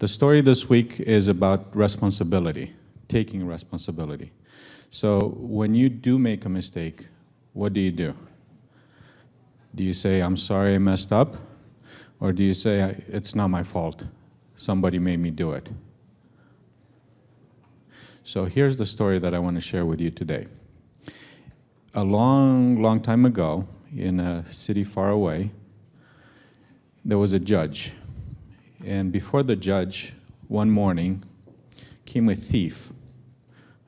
The story this week is about responsibility, taking responsibility. So when you do make a mistake, what do? Do you say, I'm sorry I messed up? Or do you say, it's not my fault, somebody made me do it? So here's the story that I want to share with you today. A long, long time ago, in a city far away, there was a judge. And before the judge, one morning, came a thief,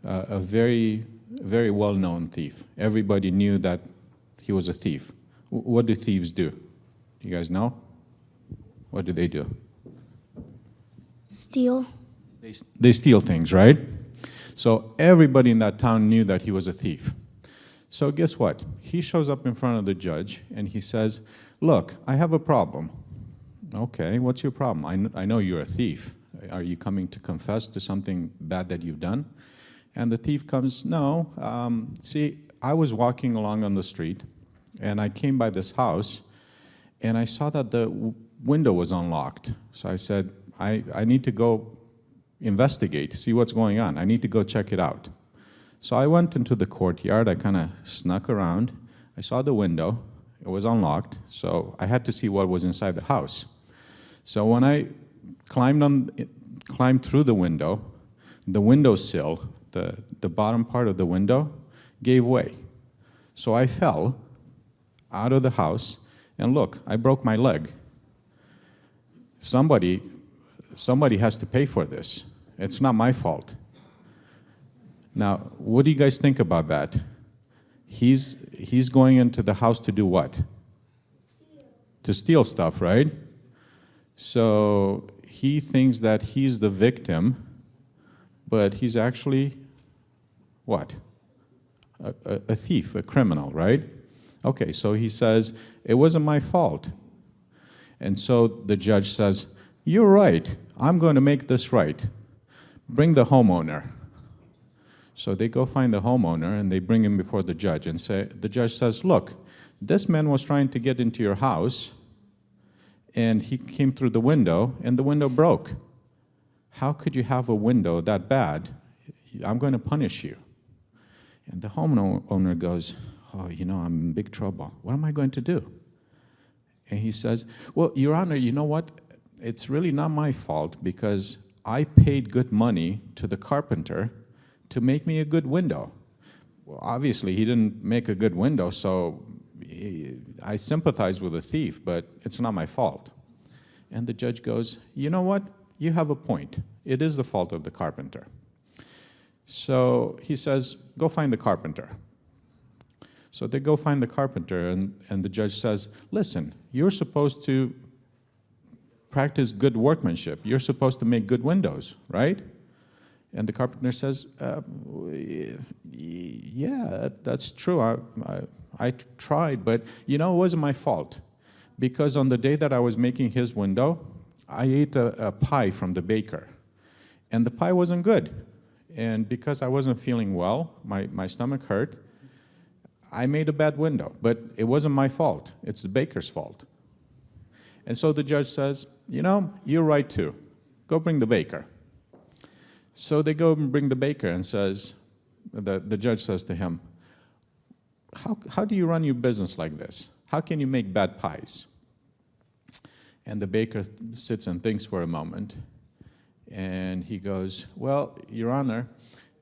a very, very well-known thief. Everybody knew that he was a thief. What do thieves do? You guys know? What do? Steal. They steal things, right? So everybody in that town knew that he was a thief. So guess what? He shows up in front of the judge and he says, look, I have a problem. Okay, what's your problem? I know you're a thief. Are you coming to confess to something bad that you've done? And the thief comes, no, see, I was walking along on the street and I came by this house and I saw that the window was unlocked. So I said, I need to go investigate, see what's going on. I need to go check it out. So I went into the courtyard. I kind of snuck around. I saw the window. It was unlocked, so I had to see what was inside the house. So when I climbed through the windowsill, the bottom part of the window gave way. So I fell out of the house, and look, I broke my leg. Somebody has to pay for this. It's not my fault. Now, what do you guys think about that? He's going into the house to do what? To steal stuff, right? So he thinks that he's the victim, but he's actually what? A thief, a criminal, right? Okay, so he says, it wasn't my fault. And so the judge says, you're right, I'm going to make this right. Bring the homeowner. So they go find the homeowner and they bring him before the judge and the judge says, look, this man was trying to get into your house and he came through the window and the window broke. How could you have a window that bad? I'm going to punish you. And the homeowner goes, oh, I'm in big trouble. What am I going to do? And he says, well, Your Honor, you know what? It's really not my fault because I paid good money to the carpenter to make me a good window. Well, obviously, he didn't make a good window, so I sympathize with the thief, but it's not my fault. And the judge goes, you know what? You have a point. It is the fault of the carpenter. So he says, go find the carpenter. So they go find the carpenter, and the judge says, listen, you're supposed to practice good workmanship. You're supposed to make good windows, right? And the carpenter says, yeah, that's true. I tried, but it wasn't my fault. Because on the day that I was making his window, I ate a pie from the baker. And the pie wasn't good. And because I wasn't feeling well, my stomach hurt, I made a bad window. But it wasn't my fault. It's the baker's fault. And so the judge says, you're right too. Go bring the baker. So they go and bring the baker and says, the judge says to him, how do you run your business like this? How can you make bad pies? And the baker sits and thinks for a moment. And he goes, well, Your Honor,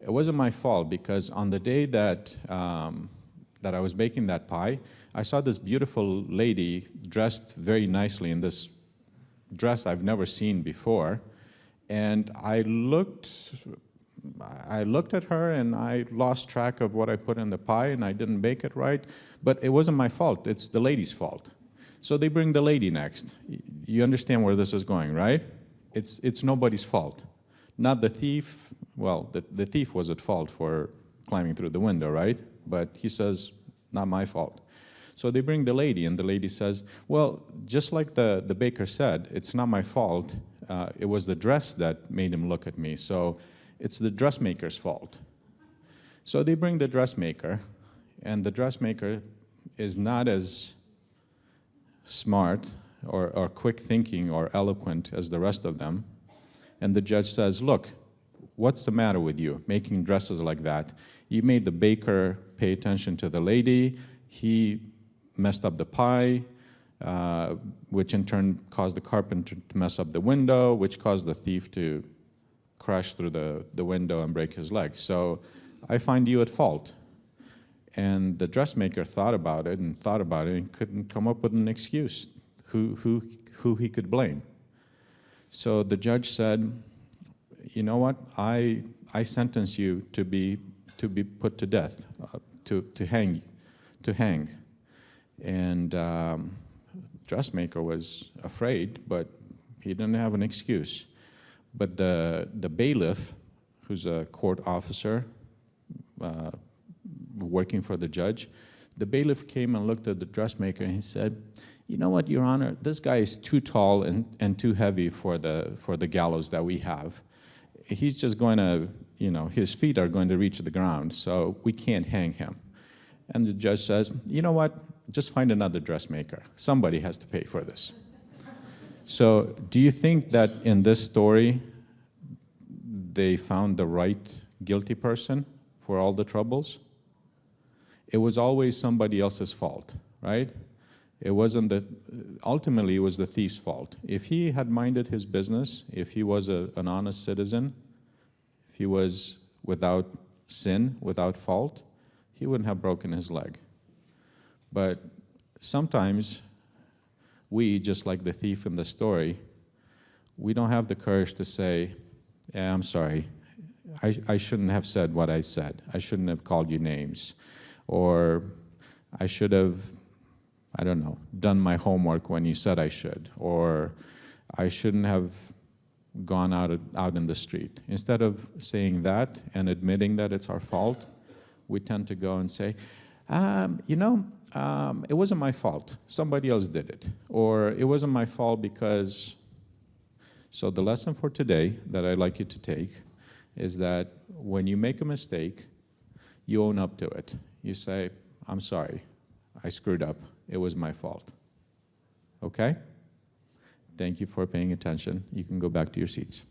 it wasn't my fault because on the day that I was baking that pie, I saw this beautiful lady dressed very nicely in this dress I've never seen before. And I looked at her and I lost track of what I put in the pie and I didn't bake it right, but it wasn't my fault, it's the lady's fault. So they bring the lady next. You understand where this is going, right? It's nobody's fault. Not the thief, well, the thief was at fault for climbing through the window, right? But he says, not my fault. So they bring the lady and the lady says, well, just like the baker said, it's not my fault. It was the dress that made him look at me, so it's the dressmaker's fault. So they bring the dressmaker, and the dressmaker is not as smart or quick thinking or eloquent as the rest of them. And the judge says, look, what's the matter with you, making dresses like that? You made the baker pay attention to the lady. He messed up the pie, which in turn caused the carpenter to mess up the window, which caused the thief to crash through the window and break his leg. So I find you at fault. And the dressmaker thought about it and couldn't come up with an excuse who he could blame. So the judge said, you know what, I sentence you to be put to death, to hang. And dressmaker was afraid, but he didn't have an excuse. But the bailiff, who's a court officer working for the judge, the bailiff came and looked at the dressmaker and he said, you know what, Your Honor, this guy is too tall and too heavy for the gallows that we have. He's just going to, his feet are going to reach the ground, so we can't hang him. And the judge says, you know what, just find another dressmaker. Somebody has to pay for this. So do you think that in this story, they found the right guilty person for all the troubles? It was always somebody else's fault, right? It wasn't ultimately it was the thief's fault. If he had minded his business, if he was an honest citizen, if he was without sin, without fault, he wouldn't have broken his leg. But sometimes we, just like the thief in the story, we don't have the courage to say, yeah, I'm sorry, I shouldn't have said what I said. I shouldn't have called you names. Or I should have, I don't know, done my homework when you said I should. Or I shouldn't have gone out in the street. Instead of saying that and admitting that it's our fault, we tend to go and say, it wasn't my fault. Somebody else did it. Or it wasn't my fault because... So the lesson for today that I'd like you to take is that when you make a mistake, you own up to it. You say, I'm sorry, I screwed up. It was my fault. Okay? Thank you for paying attention. You can go back to your seats.